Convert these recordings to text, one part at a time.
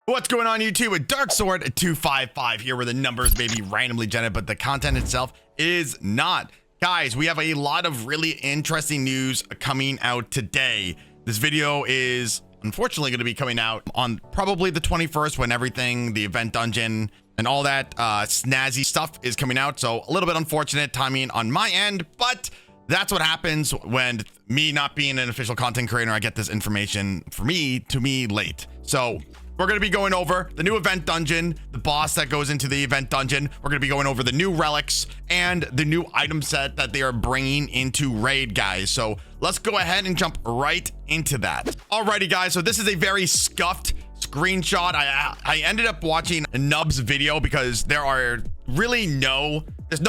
What's going on YouTube? With Dark Sword 255 here, where the numbers may be randomly generated, but the content itself is not. Guys, we have a lot of really interesting news coming out today. This video is unfortunately going to be coming out on probably the 21st when everything, the event dungeon and all that snazzy stuff is coming out. So a little bit unfortunate timing on my end, but that's what happens when me not being an official content creator, I get this information to me late. So we're going to be going over the new event dungeon, the boss that goes into the event dungeon. We're going to be going over the new relics and the new item set that they are bringing into raid, guys. So let's go ahead and jump right into that. Alrighty, guys. So this is a very scuffed screenshot. I ended up watching Nubs' video because there's no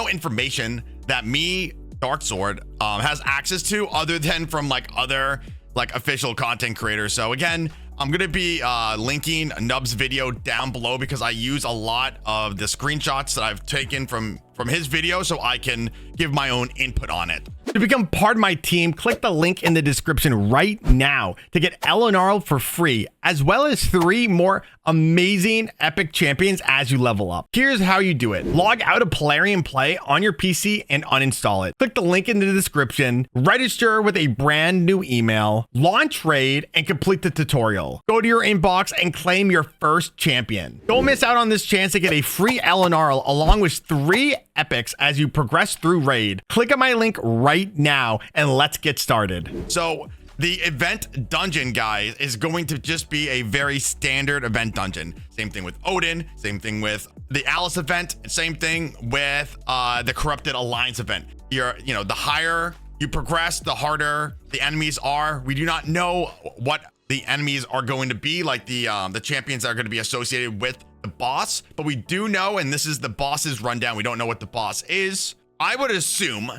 information that me, Dark Sword, has access to other than from other official content creators. So again, I'm going to be linking Nubs' video down below because I use a lot of the screenshots that I've taken from his video so I can give my own input on it. To become part of my team, click the link in the description right now to get Elenaril for free, as well as 3 more amazing epic champions as you level up. Here's how you do it. Log out of Plarium Play on your PC and uninstall it. Click the link in the description, register with a brand new email, launch raid, and complete the tutorial. Go to your inbox and claim your first champion. Don't miss out on this chance to get a free Elenaril along with 3 epics as you progress through raid. Click on my link right now and let's get started. So the event dungeon, guys, is going to just be a very standard event dungeon. Same thing with Odin, same thing with the Alice event, same thing with the Corrupted Alliance event. The higher you progress, the harder the enemies are. We do not know what the enemies are going to be, like the champions that are going to be associated with the boss, but we do know, and this is the boss's rundown, we don't know what the boss is. I would assume,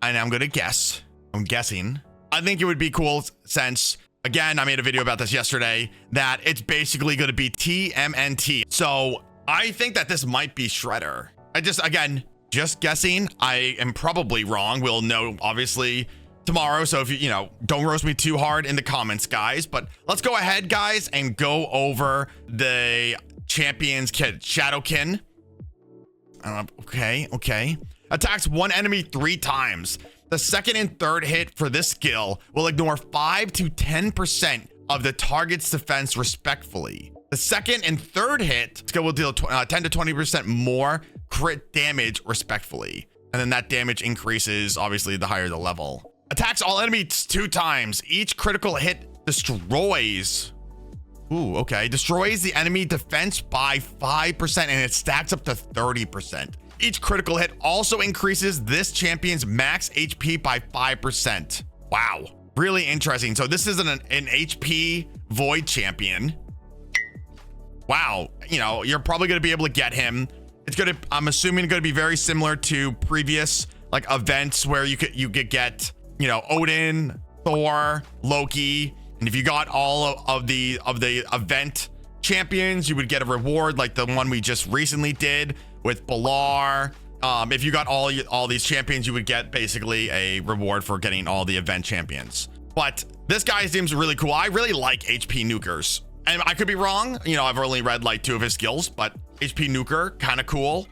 and I'm guessing, I think it would be cool since, again, I made a video about this yesterday, that it's basically going to be TMNT. So I think that this might be Shredder. Just guessing. I am probably wrong. We'll know, obviously, tomorrow. So if you don't roast me too hard in the comments, guys. But let's go ahead, guys, and go over the champions kit. Shadowkin. Okay. Attacks one enemy 3 times. The second and third hit for this skill will ignore 5 to 10% of the target's defense respectively. The second and third hit skill will deal 10 to 20% more crit damage respectively. And then that damage increases, obviously, the higher the level. Attacks all enemies 2 times. Each critical hit destroys the enemy defense by 5%, and it stacks up to 30%. Each critical hit also increases this champion's max HP by 5%. Wow, really interesting. So this is an HP void champion. Wow, you're probably going to be able to get him. I'm assuming going to be very similar to previous events where you could get Odin, Thor, Loki, and if you got all of the event champions, you would get a reward like the one we just recently did with Balar. If you got all these champions, you would get basically a reward for getting all the event champions. But this guy seems really cool. I really like HP nukers, and I could be wrong. I've only read 2 of his skills, but HP nuker, kind of cool.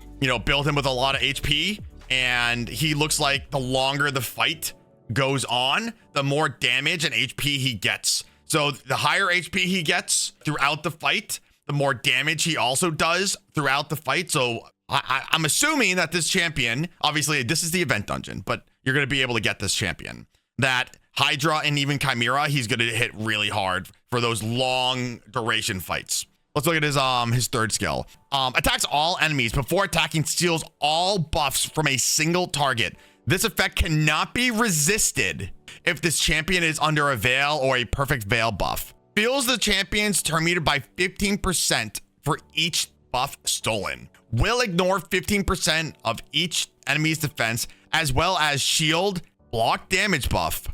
Build him with a lot of HP, and he looks like the longer the fight goes on, the more damage and HP he gets. So the higher HP he gets throughout the fight, the more damage he also does throughout the fight. So I'm assuming that this champion, obviously this is the event dungeon, but you're going to be able to get this champion. That Hydra and even Chimera, he's going to hit really hard for those long duration fights. Let's look at his third skill. Attacks all enemies before attacking, steals all buffs from a single target. This effect cannot be resisted if this champion is under a veil or a perfect veil buff. Fills the champion's turn meter by 15% for each buff stolen. Will ignore 15% of each enemy's defense, as well as shield, block damage buff.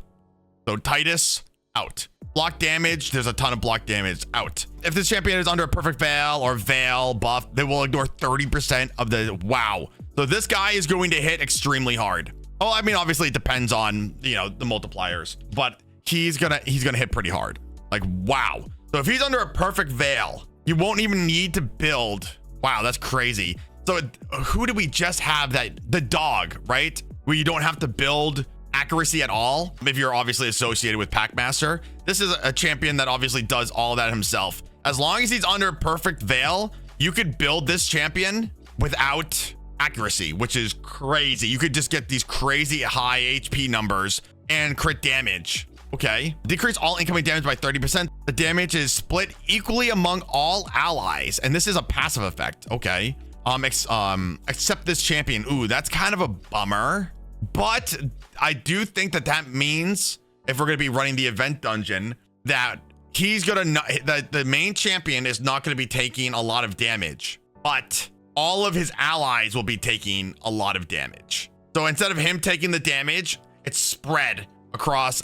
So Titus, out. Block damage, there's a ton of block damage, out. If this champion is under a perfect veil or veil buff, they will ignore 30% of the, wow. So this guy is going to hit extremely hard. Oh, I mean, obviously it depends on, the multipliers, but he's gonna hit pretty hard. Wow. So if he's under a perfect veil, You won't even need to build. Wow, that's crazy. So who do we just have that? The dog, right? Where you don't have to build accuracy at all. If you're obviously associated with Packmaster, this is a champion that obviously does all that himself. As long as he's under perfect veil, you could build this champion without accuracy, which is crazy. You could just get these crazy high HP numbers and crit damage. Okay. Decrease all incoming damage by 30%. The damage is split equally among all allies. And this is a passive effect. Okay. Except this champion. Ooh, that's kind of a bummer. But I do think that that means if we're going to be running the event dungeon, that he's going to, the main champion is not going to be taking a lot of damage, but all of his allies will be taking a lot of damage. So instead of him taking the damage, it's spread across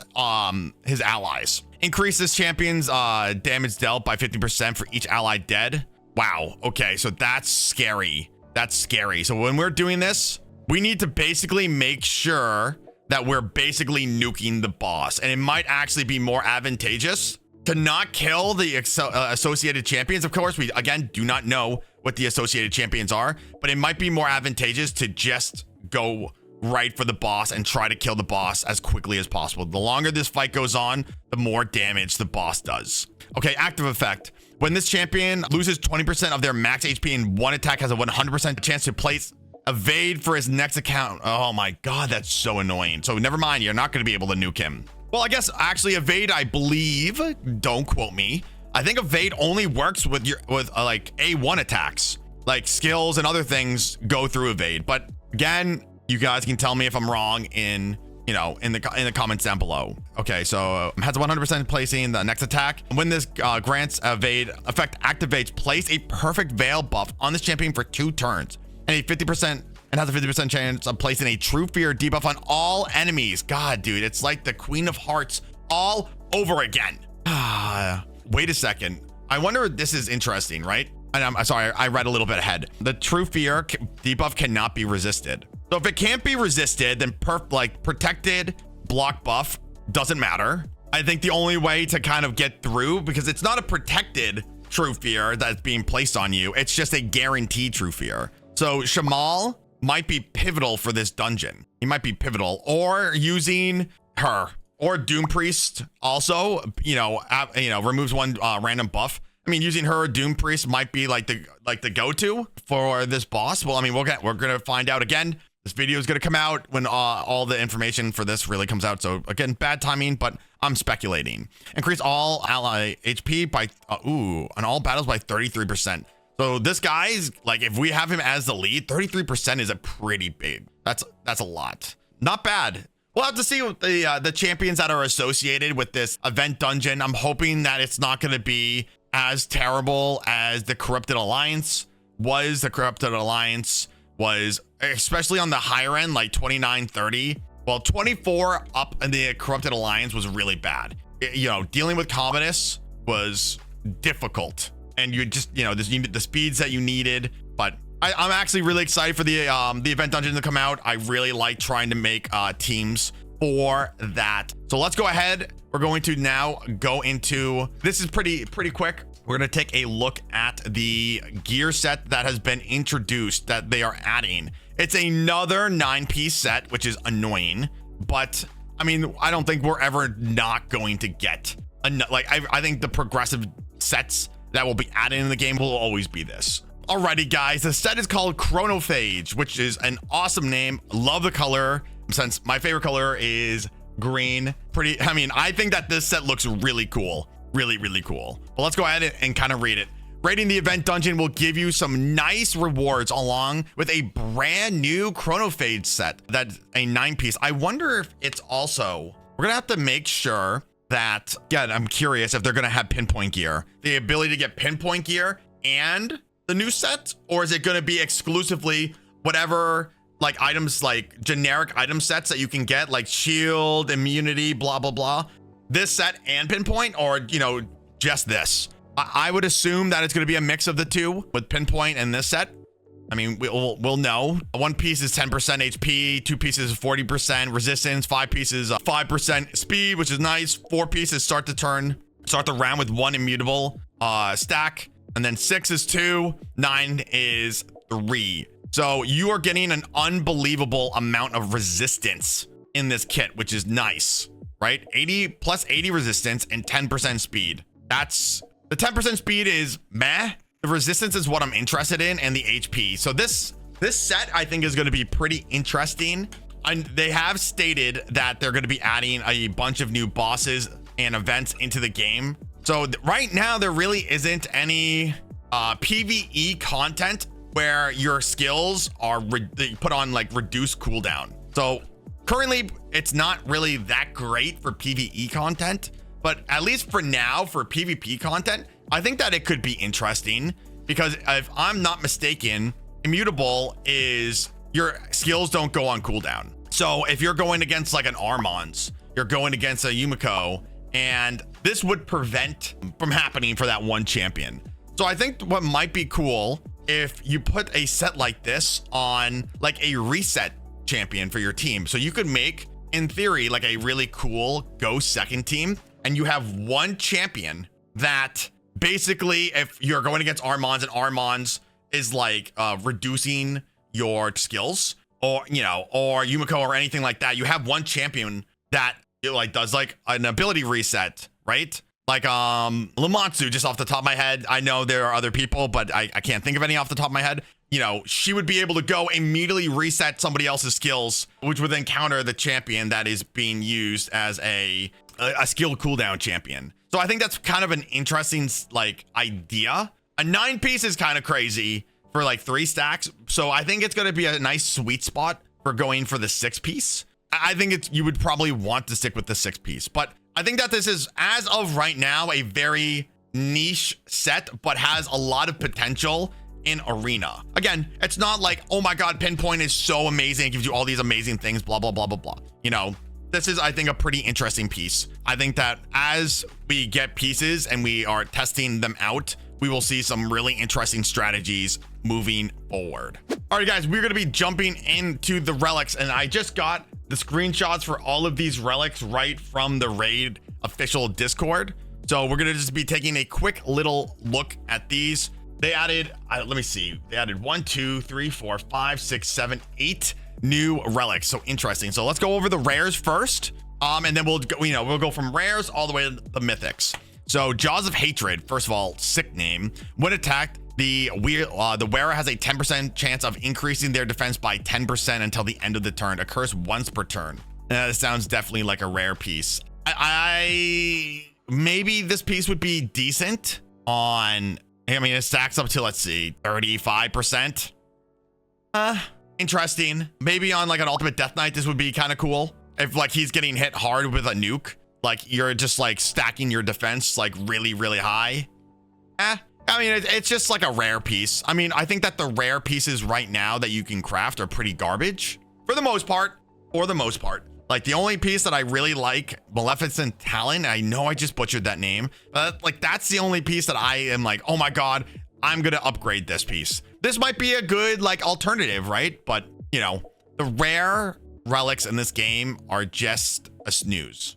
his allies. Increase this champion's damage dealt by 50% for each ally dead. Wow. Okay, so that's scary. That's scary. So when we're doing this, we need to basically make sure that we're basically nuking the boss. And it might actually be more advantageous to not kill the associated champions. Of course, we, again, do not know what the associated champions are, but it might be more advantageous to just go right for the boss and try to kill the boss as quickly as possible. The longer this fight goes on, the more damage the boss does. Okay, active effect. When this champion loses 20% of their max HP in one attack, has a 100% chance to place evade for his next account. Oh my God, that's so annoying. So never mind, you're not going to be able to nuke him. Well, I guess actually evade, I believe, don't quote me, I think evade only works with your like A1 attacks, like skills and other things go through evade. But again, you guys can tell me if I'm wrong in, you know, in the comments down below. Okay, so has a 100% placing the next attack. When this grants evade effect activates, place a perfect veil buff on this champion for 2 turns and a 50% and has a 50% chance of placing a true fear debuff on all enemies. God, dude, it's like the Queen of Hearts all over again. Wait a second. I wonder if this is interesting, right? And I'm sorry, I read a little bit ahead. The true fear debuff cannot be resisted. So if it can't be resisted, then protected block buff doesn't matter. I think the only way to kind of get through, because it's not a protected true fear that's being placed on you, it's just a guaranteed true fear. So Shamal might be pivotal for this dungeon. He might be pivotal, or using her, or Doom Priest also, you know, removes one random buff. I mean, using her or Doom Priest might be like the go-to for this boss. Well, I mean, we're gonna find out again. This video is gonna come out when all the information for this really comes out. So again, bad timing, but I'm speculating. Increase all ally HP by on all battles by 33%. So this guy's like, if we have him as the lead, 33% is a pretty big. That's a lot. Not bad. We'll have to see what the champions that are associated with this event dungeon. I'm hoping that it's not going to be as terrible as the Corrupted Alliance was. The Corrupted Alliance was, especially on the higher end, like 29, 30. Well, 24 up in the Corrupted Alliance was really bad. You know, dealing with Commodus was difficult. And you just, you know, the speeds that you needed. But I'm actually really excited for the event dungeon to come out. I really like trying to make teams for that. So let's go ahead. We're going to now go into, this is pretty quick. We're going to take a look at the gear set that has been introduced that they are adding. It's another 9-piece set, which is annoying. But I mean, I don't think we're ever not going to get I think the progressive sets that will be added in the game will always be this. Alrighty, guys, the set is called Chronophage, which is an awesome name. Love the color, since my favorite color is green. I mean, I think that this set looks really cool. Really cool. But let's go ahead and kind of read it. Raiding the event dungeon will give you some nice rewards along with a brand new Chronophage set that's a 9-piece. I wonder if it's also, we're gonna have to make sure that, yeah, I'm curious if they're gonna have pinpoint gear, the ability to get pinpoint gear and the new set, or is it gonna be exclusively whatever like items, like generic item sets that you can get, like shield, immunity, blah blah blah, this set and pinpoint, or you know, just this? I would assume that it's gonna be a mix of the two with pinpoint and this set. I mean, we'll know. 1 piece is 10% HP, 2 pieces is 40% resistance, 5 pieces 5% speed, which is nice. 4 pieces start the round with 1 immutable stack, and then 6 is 2, 9 is 3. So you are getting an unbelievable amount of resistance in this kit, which is nice, right? 80 plus 80 resistance and 10% speed. That's the 10% speed is meh. The resistance is what I'm interested in, and the HP. So this set I think is going to be pretty interesting. And they have stated that they're going to be adding a bunch of new bosses and events into the game. So right now there really isn't any PvE content where your skills are they put on like reduced cooldown. So currently it's not really that great for PvE content, but at least for now, for PvP content, I think that it could be interesting, because if I'm not mistaken, immutable is your skills don't go on cooldown. So if you're going against like an Armons, you're going against a Yumiko, and this would prevent from happening for that one champion. So I think what might be cool if you put a set like this on like a reset champion for your team. So you could make, in theory, like a really cool go second team, and you have one champion that basically, if you're going against Armons and Armons is like reducing your skills, or or Yumiko or anything like that, you have one champion that like does like an ability reset, right? Like Lamatsu, just off the top of my head. I know there are other people, but I can't think of any off the top of my head. She would be able to go immediately reset somebody else's skills, which would then counter the champion that is being used as a skill cooldown champion. So I think that's kind of an interesting like idea. A 9-piece is kind of crazy for like 3 stacks. So I think it's going to be a nice sweet spot for going for the 6-piece. I think you would probably want to stick with the 6-piece, but I think that this is, as of right now, a very niche set, but has a lot of potential in arena. Again, it's not like, oh my God, Pinpoint is so amazing. It gives you all these amazing things, blah, blah, blah, blah, blah. This is, I think, a pretty interesting piece. I think that as we get pieces and we are testing them out, we will see some really interesting strategies moving forward. All right, guys, we're going to be jumping into the relics, and I just got the screenshots for all of these relics right from the raid official Discord. So we're going to just be taking a quick little look at these. They added, let me see. They added 1, 2, 3, 4, 5, 6, 7, 8 new relics. So interesting. So let's go over the rares first. And then we'll go, we'll go from rares all the way to the mythics. So Jaws of Hatred, first of all, sick name. When attacked, the wearer has a 10% chance of increasing their defense by 10% until the end of the turn. Occurs once per turn. This sounds definitely like a rare piece. Maybe this piece would be decent on, it stacks up to, let's see, 35%. Interesting. Maybe on like an Ultimate Death Knight, this would be kind of cool. If like he's getting hit hard with a nuke, like you're just like stacking your defense like really, really high. It's just like a rare piece. I think that the rare pieces right now that you can craft are pretty garbage for the most part. Like the only piece that I really like, Maleficent Talon. I know I just butchered that name, but like that's the only piece that I am like, oh my God, I'm gonna upgrade this piece. This might be a good like alternative, right? But the rare relics in this game are just a snooze.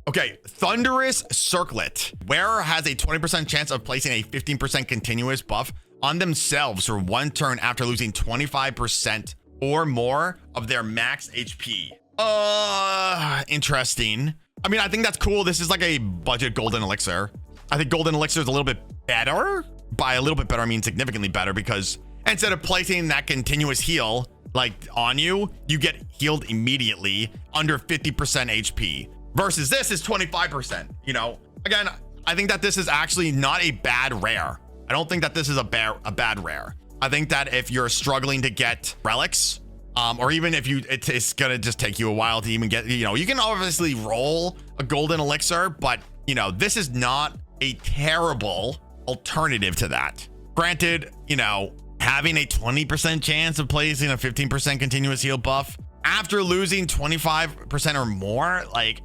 Okay, Thunderous Circlet. Wearer has a 20% chance of placing a 15% continuous buff on themselves for 1 turn after losing 25% or more of their max HP. Interesting. I think that's cool. This is like a budget golden elixir. I think golden elixir is a little bit better. By a little bit better, I mean significantly better, because instead of placing that continuous heal like on you, you get healed immediately under 50% HP. Versus this is 25%. Again, I think that this is actually not a bad rare. I don't think that this is a bad rare. I think that if you're struggling to get relics, or even if it's gonna just take you a while to even get, you can obviously roll a golden elixir, but this is not a terrible alternative to that. Granted, having a 20% chance of placing a 15% continuous heal buff after losing 25% or more, like,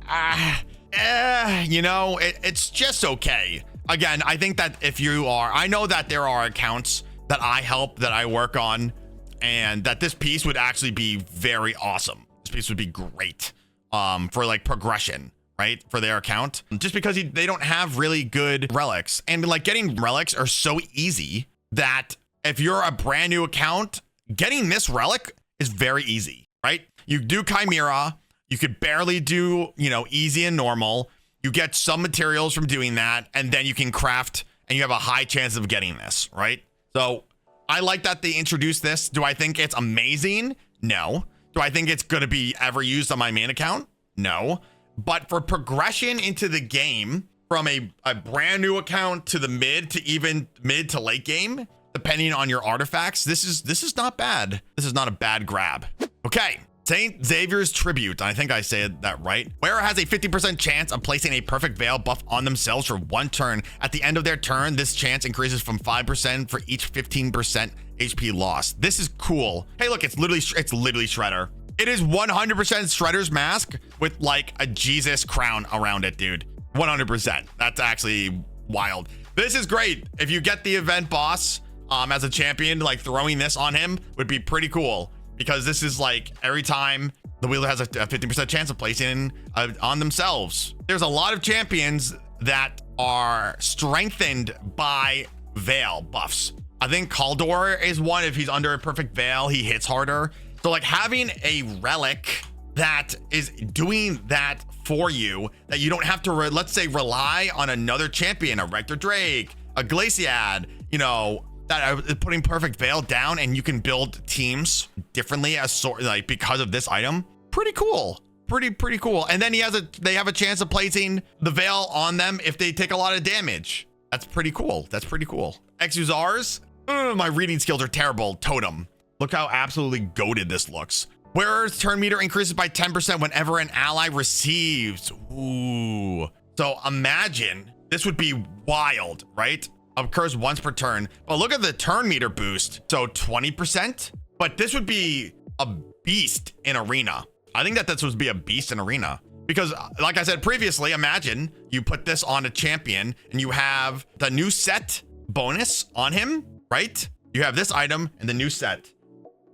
it's just okay. Again, I think that if you are, I know that there are accounts that I help, that I work on, and that this piece would actually be very awesome. This piece would be great for like progression, right, for their account, just because they don't have really good relics. And like getting relics are so easy that if you're a brand new account, getting this relic is very easy, right? You do Chimera, you could barely do, you know, easy and normal. You get some materials from doing that, and then you can craft, and you have a high chance of getting this, right? So I like that they introduced this. Do I think it's amazing? No. Do I think it's going to be ever used on my main account? No. But for progression into the game, from a brand new account to the mid to late game, depending on your artifacts, this is not bad. This is not a bad grab. Okay. St. Xavier's Tribute, I think I said that right. Wearer has a 50% chance of placing a perfect veil buff on themselves for 1 turn. At the end of their turn, this chance increases from 5% for each 15% HP loss. This is cool. Hey, look, it's literally Shredder. It is 100% Shredder's mask with like a Jesus crown around it, dude. 100%. That's actually wild. This is great. If you get the event boss as a champion, like throwing this on him would be pretty cool. Because this is like every time the wielder has a 50% chance of placing on themselves. There's a lot of champions that are strengthened by veil buffs. I think Kaldor is one. If he's under a perfect veil, he hits harder. So like having a relic that is doing that for you, that you don't have to, let's say, rely on another champion, a Rector Drake, a Glaciad, you know, that putting perfect veil down, and you can build teams differently as sort like because of this item. Pretty cool. Pretty cool. And then they have a chance of placing the veil on them if they take a lot of damage. That's pretty cool. Exusars. My reading skills are terrible. Totem. Look how absolutely goated this looks. Wearer's turn meter increases by 10% whenever an ally receives. Ooh. So imagine, this would be wild, right? Occurs once per turn. But look at the turn meter boost. So 20%, but this would be a beast in arena. I think that this would be a beast in arena because like I said previously, imagine you put this on a champion and you have the new set bonus on him, right? You have this item and the new set.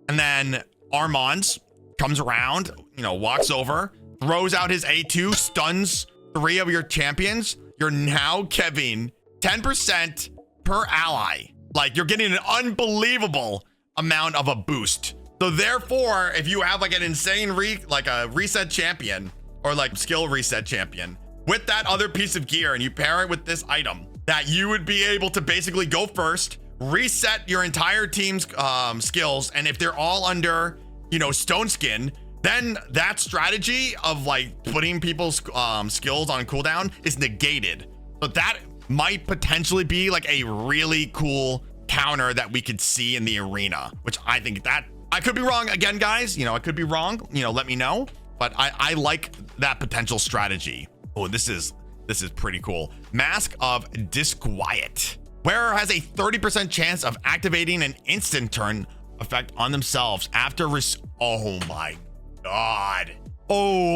And then Armand comes around, you know, walks over, throws out his A2, stuns 3 of your champions. You're now getting 10% per ally. Like you're getting an unbelievable amount of a boost. So therefore, if you have like an insane a reset champion or like skill reset champion with that other piece of gear and you pair it with this item, that you would be able to basically go first, reset your entire team's skills. And if they're all under, you know, stone skin, then that strategy of like putting people's skills on cooldown is negated. So that might potentially be like a really cool counter that we could see in the arena, which I think that I could be wrong again, guys. You know, I could be wrong, you know, let me know, but I like that potential strategy. Oh, this is pretty cool. Mask of Disquiet. Wearer has a 30% chance of activating an instant turn effect on themselves after oh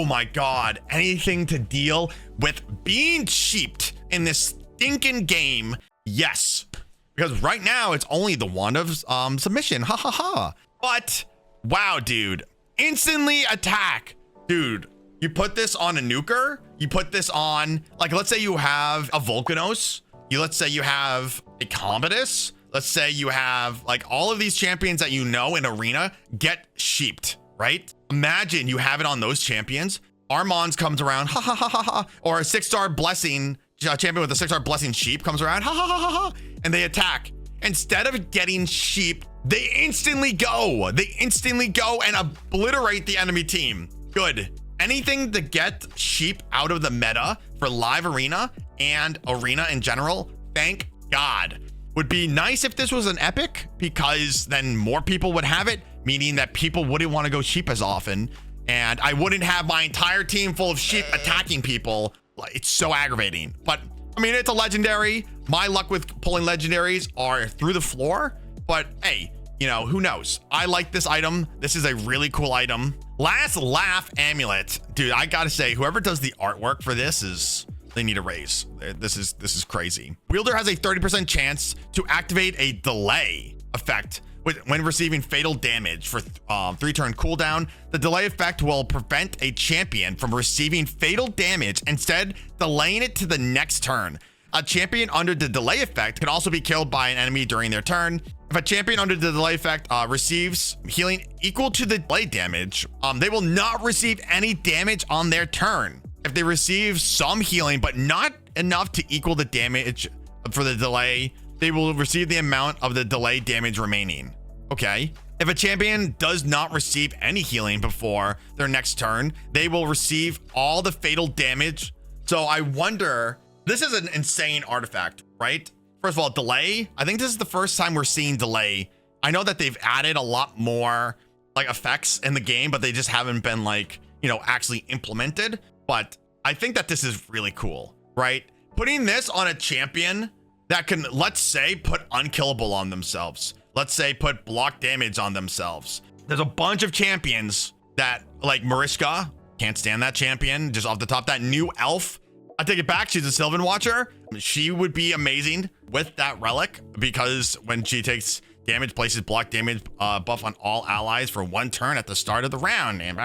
my god, anything to deal with being cheaped in this stinking game. Yes, because right now it's only the wand of submission, ha ha ha. But wow, dude, instantly attack, dude. You put this on a nuker, you put this on, like, let's say you have a Volcanos, let's say you have a Commodus, let's say you have like all of these champions that you know in arena get sheeped, right? Imagine you have it on those champions. Armand's comes around, ha ha ha ha ha, or a 6-star blessing champion with a 6-star blessing sheep comes around, ha ha ha ha ha, and they attack. Instead of getting sheep, they instantly go and obliterate the enemy team. Good. Anything to get sheep out of the meta for live arena and arena in general, thank God. Would be nice if this was an epic, because then more people would have it, meaning that people wouldn't want to go sheep as often, and I wouldn't have my entire team full of sheep attacking people. It's so aggravating. But I mean, it's a legendary. My luck with pulling legendaries are through the floor, but hey, you know, who knows? I like this item. This is a really cool item. Last Laugh Amulet. Dude, I gotta say, whoever does the artwork for this they need a raise. This is crazy. Wielder has a 30% chance to activate a delay effect when receiving fatal damage for 3-turn cooldown. The delay effect will prevent a champion from receiving fatal damage, instead delaying it to the next turn. A champion under the delay effect can also be killed by an enemy during their turn. If a champion under the delay effect receives healing equal to the delay damage, they will not receive any damage on their turn. If they receive some healing, but not enough to equal the damage for the delay, they will receive the amount of the delay damage remaining. Okay. If a champion does not receive any healing before their next turn, they will receive all the fatal damage. So I wonder, this is an insane artifact, right? First of all, delay. I think this is the first time we're seeing delay. I know that they've added a lot more like effects in the game, but they just haven't been like, you know, actually implemented. But I think that this is really cool, right? Putting this on a champion that can, let's say, put unkillable on themselves. Let's say put block damage on themselves. There's a bunch of champions that, like Mariska, can't stand that champion. Just off the top, that new elf, I take it back. She's a Sylvan Watcher. She would be amazing with that relic because when she takes damage, places block damage buff on all allies for 1 turn at the start of the round. And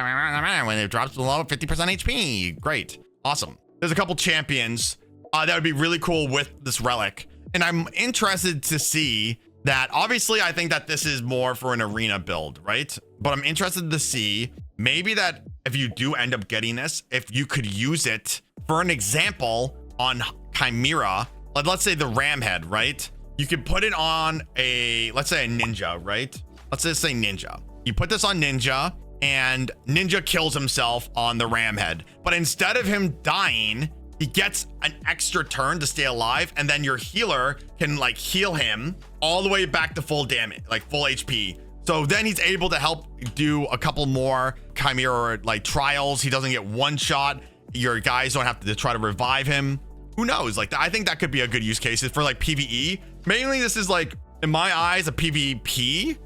when it drops below 50% HP. Great. Awesome. There's a couple champions that would be really cool with this relic. And I'm interested to see that. Obviously, I think that this is more for an arena build, right? But I'm interested to see maybe that if you do end up getting this, if you could use it for an example on Chimera, like let's say the ram head, right? You could put it on a, let's say a ninja, right? Let's just say ninja. You put this on ninja and ninja kills himself on the ram head. But instead of him dying, he gets an extra turn to stay alive, and then your healer can like heal him all the way back to full damage, like full HP. So then he's able to help do a couple more Chimera like trials. He doesn't get one shot. Your guys don't have to try to revive him. Who knows? Like, I think that could be a good use case for like PvE. Mainly this is like, in my eyes, a PvP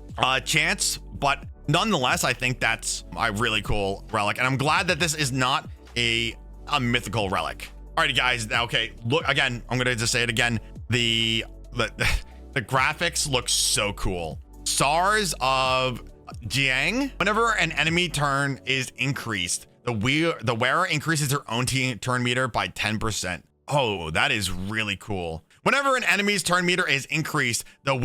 chance, but nonetheless, I think that's a really cool relic. And I'm glad that this is not a mythical relic. Alrighty guys, okay, look again, I'm gonna just say it again. The graphics look so cool. Stars of Jiang. Whenever an enemy turn is increased, the wearer increases their own turn meter by 10%. Oh, that is really cool. Whenever an enemy's turn meter is increased, the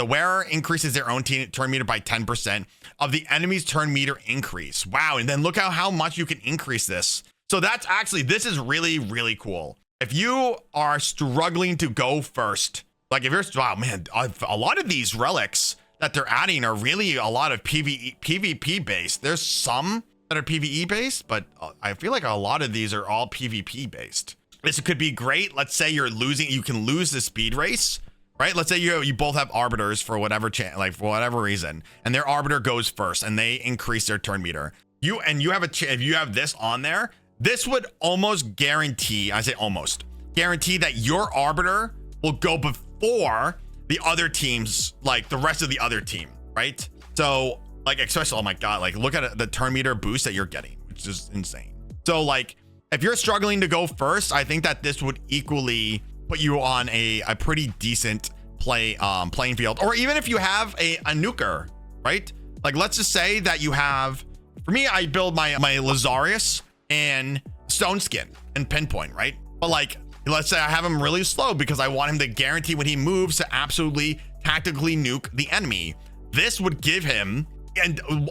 wearer increases their own turn meter by 10% of the enemy's turn meter increase. Wow, and then look how much you can increase this. So that's actually, this is really, really cool. If you are struggling to go first, like if you're, wow, man, a lot of these relics that they're adding are really a lot of PvP based. There's some that are PvE based, but I feel like a lot of these are all PvP based. This could be great. Let's say you're losing, you can lose the speed race, right? Let's say you both have arbiters for whatever for whatever reason, and their arbiter goes first and they increase their turn meter. You have if you have this on there, this would almost guarantee, I say almost, guarantee that your arbiter will go before the other teams, like the rest of the other team, right? So like, especially, oh my God, like look at the turn meter boost that you're getting, which is insane. So like, if you're struggling to go first, I think that this would equally put you on a pretty decent playing field. Or even if you have a nuker, right? Like, let's just say that you have, for me, I build my Lazarus and Stone Skin and Pinpoint, right? But like, let's say I have him really slow because I want him to guarantee when he moves to absolutely tactically nuke the enemy. This would give him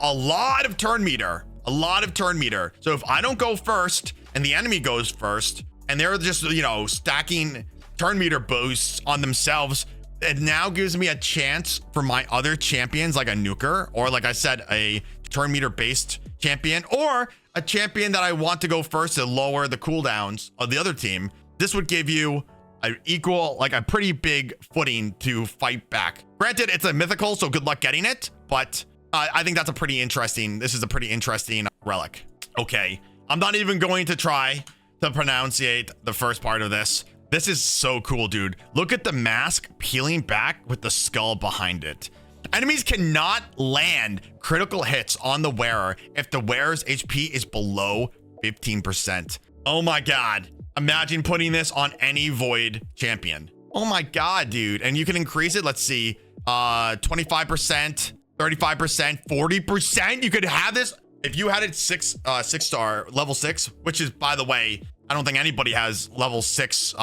a lot of turn meter, So if I don't go first and the enemy goes first and they're just, you know, stacking turn meter boosts on themselves, it now gives me a chance for my other champions, like a nuker, or like I said, a turn meter based champion, or a champion that I want to go first to lower the cooldowns of the other team. This would give you an equal, like a pretty big footing to fight back. Granted, it's a mythical, so good luck getting it, but I think that's this is a pretty interesting relic. Okay, I'm not even going to try to pronunciate the first part of this. This is so cool, dude. Look at the mask peeling back with the skull behind it. Enemies cannot land critical hits on the wearer if the wearer's HP is below 15%. Oh my God. Imagine putting this on any void champion. Oh my God, dude. And you can increase it. Let's see. 25%, 35%, 40%. You could have this if you had it six star level 6, which is, by the way, I don't think anybody has level 6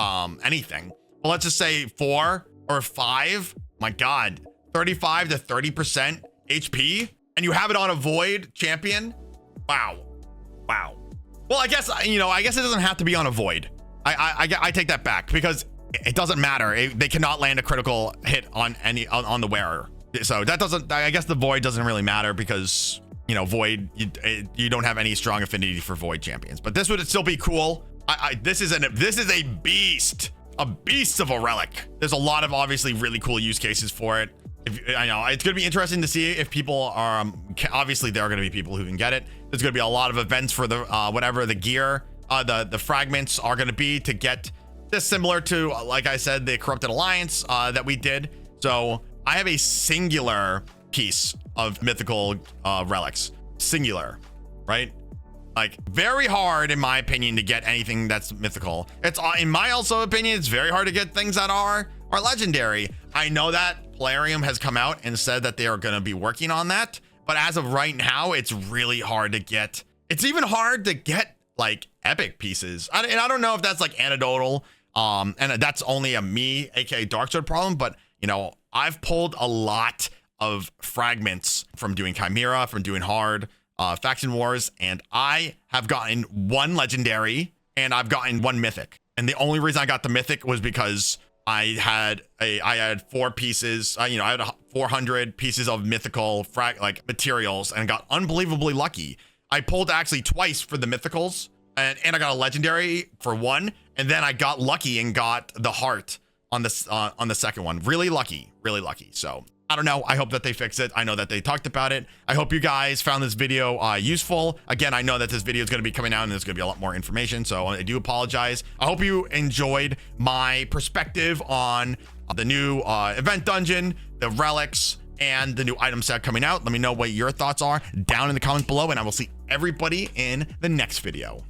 anything. But let's just say 4 or 5. My God, 35 to 30% HP, and you have it on a void champion. Wow. Well, I guess it doesn't have to be on a void. I take that back, because it doesn't matter. They cannot land a critical hit on the wearer. So that doesn't, I guess the void doesn't really matter, because void, you don't have any strong affinity for void champions. But this would still be cool. This is a beast of a relic. There's a lot of obviously really cool use cases for it. I know it's going to be interesting to see if people are, obviously there are going to be people who can get it. There's going to be a lot of events for the whatever the gear, the fragments are going to be to get this, similar to, like I said, the Corrupted Alliance that we did. So I have a singular piece of mythical relics, singular, right? Like, very hard, in my opinion, to get anything that's mythical. It's, in my also opinion, it's very hard to get things that are legendary. I know that Plarium has come out and said that they are going to be working on that, but as of right now, it's really hard to get. It's even hard to get like epic pieces. And I don't know if that's like anecdotal, and that's only a me, aka Dark Sword problem, but I've pulled a lot of fragments from doing Chimera, from doing hard faction wars, and I have gotten 1 legendary and I've gotten 1 mythic. And the only reason I got the mythic was because I had 4 pieces, I had 400 pieces of mythical materials, and got unbelievably lucky. I pulled actually twice for the mythicals, and I got a legendary for 1, and then I got lucky and got the heart on the second one. Really lucky. So I don't know. I hope that they fix it. I know that they talked about it. I hope you guys found this video useful. Again, I know that this video is going to be coming out and there's going to be a lot more information, so I do apologize. I hope you enjoyed my perspective on the new event dungeon, the relics, and the new item set coming out. Let me know what your thoughts are down in the comments below, and I will see everybody in the next video.